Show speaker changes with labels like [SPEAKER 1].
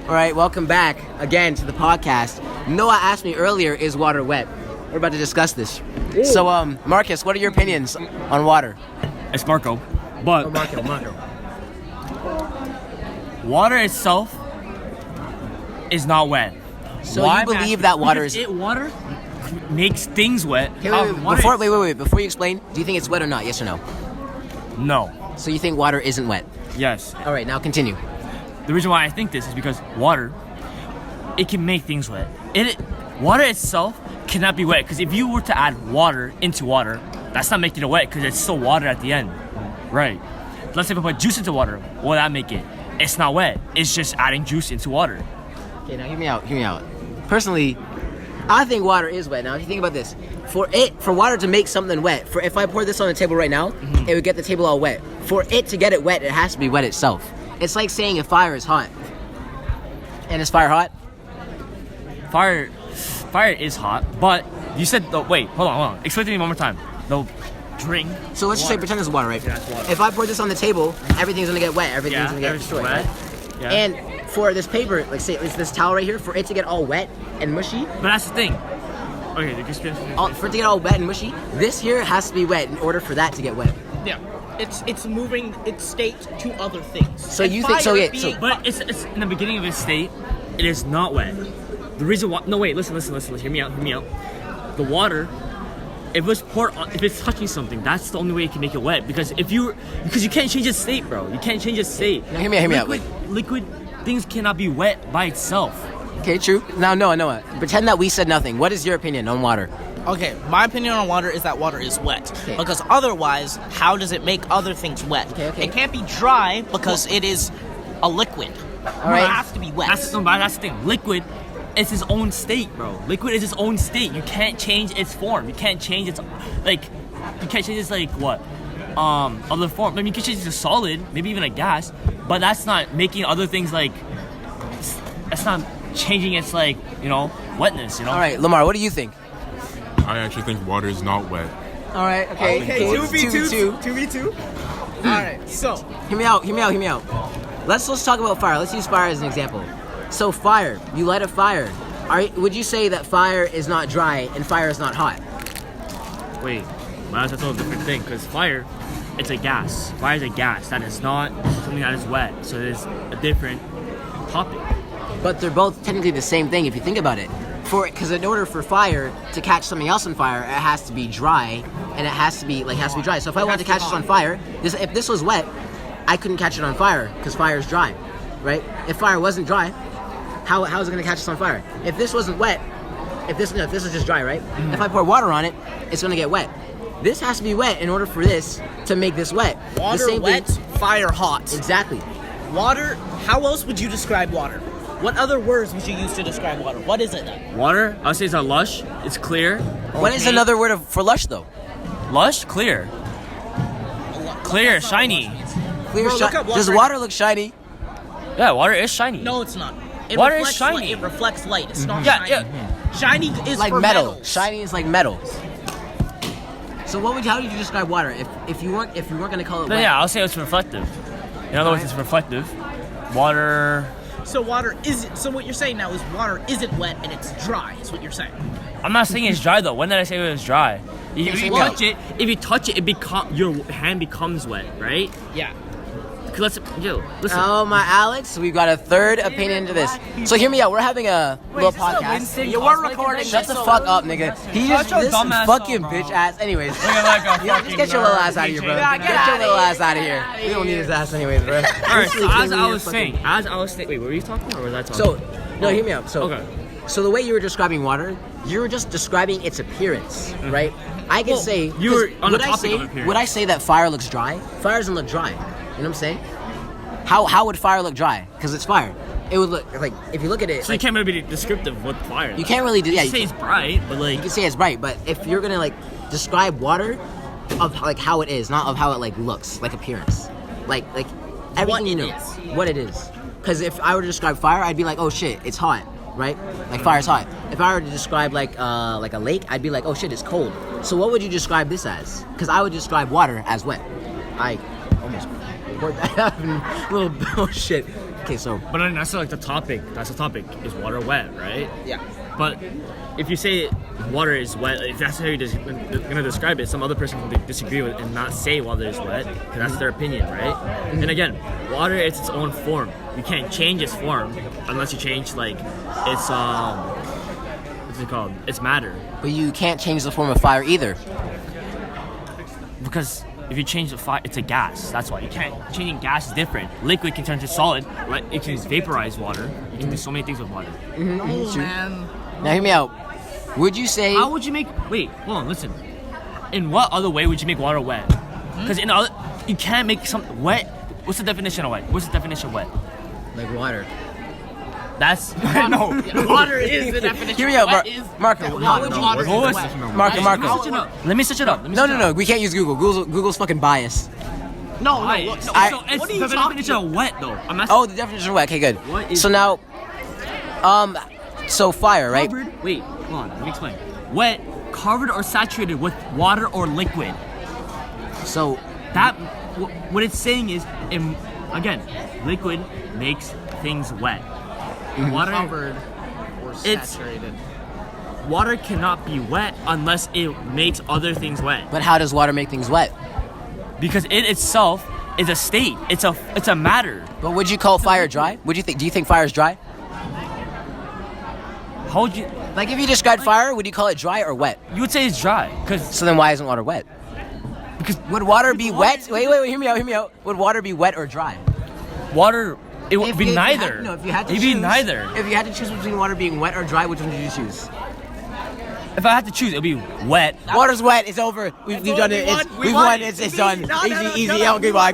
[SPEAKER 1] All right, welcome back again to the podcast. Noah asked me earlier, is water wet? We're about to discuss this. Ooh. So, Marcus, what are your opinions on water?
[SPEAKER 2] It's Marco. But
[SPEAKER 1] Marco.
[SPEAKER 2] Water itself is not wet.
[SPEAKER 1] So you believe that water is...
[SPEAKER 2] Water makes things wet.
[SPEAKER 1] Wait. Before you explain, do you think it's wet or not? Yes or no?
[SPEAKER 2] No.
[SPEAKER 1] So you think water isn't wet?
[SPEAKER 2] Yes.
[SPEAKER 1] All right, now continue.
[SPEAKER 2] The reason why I think this is because water, it can make things wet. Water itself cannot be wet, because if you were to add water into water, that's not making it wet because it's still water at the end. Right. Let's say if I put juice into water, what would that make it? It's not wet. It's just adding juice into water.
[SPEAKER 1] Okay, now hear me out. Personally, I think water is wet. Now, if you think about this, for water to make something wet, if I pour this on the table right now, it would get the table all wet. For it to get it wet, it has to be wet itself. It's like saying if fire is hot. And is fire hot?
[SPEAKER 2] Fire is hot, but you said, wait, hold on. Explain to me one more time. The drink.
[SPEAKER 1] So let's just say pretend it's water, right?
[SPEAKER 2] Yeah, it's water.
[SPEAKER 1] If I pour this on the table, everything's gonna get wet. Everything's gonna get destroyed.
[SPEAKER 2] Wet.
[SPEAKER 1] Right?
[SPEAKER 2] Yeah.
[SPEAKER 1] And for this paper, like say it's this towel right here, for it to get all wet and mushy.
[SPEAKER 2] But that's the thing. Okay,
[SPEAKER 1] for it to get all wet and mushy, this here has to be wet in order for that to get wet.
[SPEAKER 3] Yeah. It's moving its state to other things.
[SPEAKER 1] So and you think so? Yeah.
[SPEAKER 2] But it's in the beginning of its state. It is not wet. The reason why? No, wait. Listen. Hear me out. The water, if it's touching something, that's the only way you can make it wet. Because you can't change its state, bro. You can't change its state.
[SPEAKER 1] Now hear me out.
[SPEAKER 2] Liquid things cannot be wet by itself.
[SPEAKER 1] Okay, true. Now, Noah, pretend that we said nothing. What is your opinion on water?
[SPEAKER 3] Okay, my opinion on water is that water is wet. Okay. Because otherwise, how does it make other things wet?
[SPEAKER 1] Okay.
[SPEAKER 3] It can't be dry because it is a liquid.
[SPEAKER 1] All right.
[SPEAKER 3] It has to be wet.
[SPEAKER 2] That's the thing. Liquid is its own state, bro. Liquid is its own state. You can't change its form. You can't change its what? Other form. I mean, you can change it to solid, maybe even a gas, but that's not making other things that's not changing its wetness,
[SPEAKER 1] All right, Lamar, what do you think?
[SPEAKER 4] I actually think water is not wet.
[SPEAKER 1] All right, okay.
[SPEAKER 3] 2v2. All right, so
[SPEAKER 1] hear me out. Let's talk about fire. Let's use fire as an example. So fire, you light a fire. Would you say that fire is not dry and fire is not hot?
[SPEAKER 2] Wait, well, that's a totally different thing, because fire, it's a gas. Fire is a gas. That is not something that is wet. So it is a different topic. But
[SPEAKER 1] they're both technically the same thing if you think about it. Because in order for fire to catch something else on fire, it has to be dry, and it has to be dry. So if I wanted to catch this on fire, if this was wet, I couldn't catch it on fire because fire is dry, right? If fire wasn't dry, how is it going to catch this on fire? If this wasn't wet, if this is just dry, right? If I pour water on it, it's going to get wet. This has to be wet in order for this to make this wet.
[SPEAKER 3] Water wet, fire hot.
[SPEAKER 1] Exactly.
[SPEAKER 3] Water. How else would you describe water? What other words would you use to describe water? What is it then?
[SPEAKER 2] Water, I would say it's lush, it's clear.
[SPEAKER 1] What is another word for lush though?
[SPEAKER 2] Lush? Clear. Clear, shiny.
[SPEAKER 1] Clear, does water look shiny?
[SPEAKER 2] Yeah, water is shiny.
[SPEAKER 3] No, it's not.
[SPEAKER 2] Water is shiny.
[SPEAKER 3] It reflects light. It's not shiny.
[SPEAKER 2] Yeah.
[SPEAKER 3] Shiny is
[SPEAKER 1] like
[SPEAKER 3] for
[SPEAKER 1] metal.
[SPEAKER 3] metals.
[SPEAKER 1] Shiny is like metal. So how would you describe water if you weren't going to call it wet?
[SPEAKER 2] Yeah, I'll say it's reflective. In other words, it's reflective. Water.
[SPEAKER 3] So what you're saying now is water isn't wet and it's dry, is what you're saying.
[SPEAKER 2] I'm not saying it's dry though. When did I say it was dry? If you touch it, your hand becomes wet, right?
[SPEAKER 3] Yeah.
[SPEAKER 2] Listen.
[SPEAKER 1] Oh my Alex, we've got a third opinion to this. So hear me out. We're having a little podcast.
[SPEAKER 3] We're recording.
[SPEAKER 1] Shut the fuck up, nigga. This fucking bitch ass. Anyways, just get your little ass out of here, bro. Get your little ass out of here. We don't need his ass anyways, bro.
[SPEAKER 2] Alright, so as I was saying, wait, were you talking or was I talking?
[SPEAKER 1] So, no, hear me out.
[SPEAKER 2] Okay.
[SPEAKER 1] So the way you were describing water, you were just describing its appearance, right? I can say.
[SPEAKER 2] You were on the topic of appearance.
[SPEAKER 1] Would I say that fire looks dry? Fire doesn't look dry. You know what I'm saying? How would fire look dry? Because it's fire. It would look like, if you look at it.
[SPEAKER 2] So you can't really be descriptive with fire.
[SPEAKER 1] You can't really do. Yeah,
[SPEAKER 2] you can say it's bright, but
[SPEAKER 1] you can say it's bright, but if you're gonna describe water of how it is, not of how it looks, appearance, like everything you know, what it is. Because if I were to describe fire, I'd be like, oh shit, it's hot, right? Fire's hot. If I were to describe like a lake, I'd be like, oh shit, it's cold. So what would you describe this as? Because I would describe water as wet. I almost poured that out in a little bullshit. Okay, so
[SPEAKER 2] But then that's like the topic. That's the topic. Is water wet, right?
[SPEAKER 3] Yeah.
[SPEAKER 2] But if you say water is wet, if that's how you're going to describe it, some other person can disagree with and not say water is wet because that's their opinion, right? And again, water is its own form. You can't change its form unless you change like its what's it called? Its matter.
[SPEAKER 1] but you can't change the form of fire either.
[SPEAKER 2] Because if you change the fire, it's a gas. That's why you can't. Changing gas is different. Liquid can turn to solid. Right? It can vaporize water. You can do so many things with water.
[SPEAKER 3] No, man.
[SPEAKER 1] Now hear me out. Would you say
[SPEAKER 2] How would you make? Wait, hold on. Listen. In what other way would you make water wet? Because in other, you can't make something wet. What's the definition of wet? What's the definition of wet?
[SPEAKER 1] like water?
[SPEAKER 2] That's no.
[SPEAKER 3] Water is the definition.
[SPEAKER 1] Hear me out,
[SPEAKER 3] What is-
[SPEAKER 1] Marco.
[SPEAKER 3] How would you
[SPEAKER 4] What's the
[SPEAKER 3] wet?
[SPEAKER 4] definition of
[SPEAKER 1] Marco,
[SPEAKER 4] wet?
[SPEAKER 1] Marco.
[SPEAKER 2] Let me switch it up.
[SPEAKER 1] No. We can't use Google. Google's fucking biased.
[SPEAKER 3] No, no.
[SPEAKER 2] Why?
[SPEAKER 3] Look,
[SPEAKER 2] So
[SPEAKER 1] I-
[SPEAKER 2] it's
[SPEAKER 3] what are you
[SPEAKER 2] the
[SPEAKER 3] talking
[SPEAKER 2] definition of wet though. I'm asking.
[SPEAKER 1] Oh, the definition of wet. Okay, good.
[SPEAKER 2] What is
[SPEAKER 1] So now, so fire, right?
[SPEAKER 2] Covered. Wait, hold on. Let me explain. Wet, covered or saturated with water or liquid.
[SPEAKER 1] So
[SPEAKER 2] That what it's saying is, again, liquid makes things wet. Water,
[SPEAKER 3] covered or
[SPEAKER 2] It's-
[SPEAKER 3] saturated.
[SPEAKER 2] water cannot be wet unless it makes other things wet.
[SPEAKER 1] but how does water make things wet?
[SPEAKER 2] Because it itself is a state. It's a matter.
[SPEAKER 1] But would you call fire dry? Would you think? Do you think fire is dry?
[SPEAKER 2] How would you?
[SPEAKER 1] Like if you described fire, would you call it dry or wet?
[SPEAKER 2] You would say it's dry. Because
[SPEAKER 1] So then why isn't water wet? Would water be wet? Wait, hear me out. Would water be wet or dry?
[SPEAKER 2] water, it would
[SPEAKER 1] If
[SPEAKER 2] be
[SPEAKER 1] you had-
[SPEAKER 2] neither.
[SPEAKER 1] no, if you had to
[SPEAKER 2] It'd
[SPEAKER 1] choose,
[SPEAKER 2] be neither.
[SPEAKER 1] If you had to choose between water being wet or dry, which one would you choose?
[SPEAKER 2] If I had to choose, it'd be wet.
[SPEAKER 1] Water's wet. It's over. We've done it.
[SPEAKER 3] we
[SPEAKER 1] We've
[SPEAKER 3] won.
[SPEAKER 1] won. It's done.
[SPEAKER 3] No, no, no,
[SPEAKER 1] Easy.
[SPEAKER 3] no, no.
[SPEAKER 1] Oh, goodbye.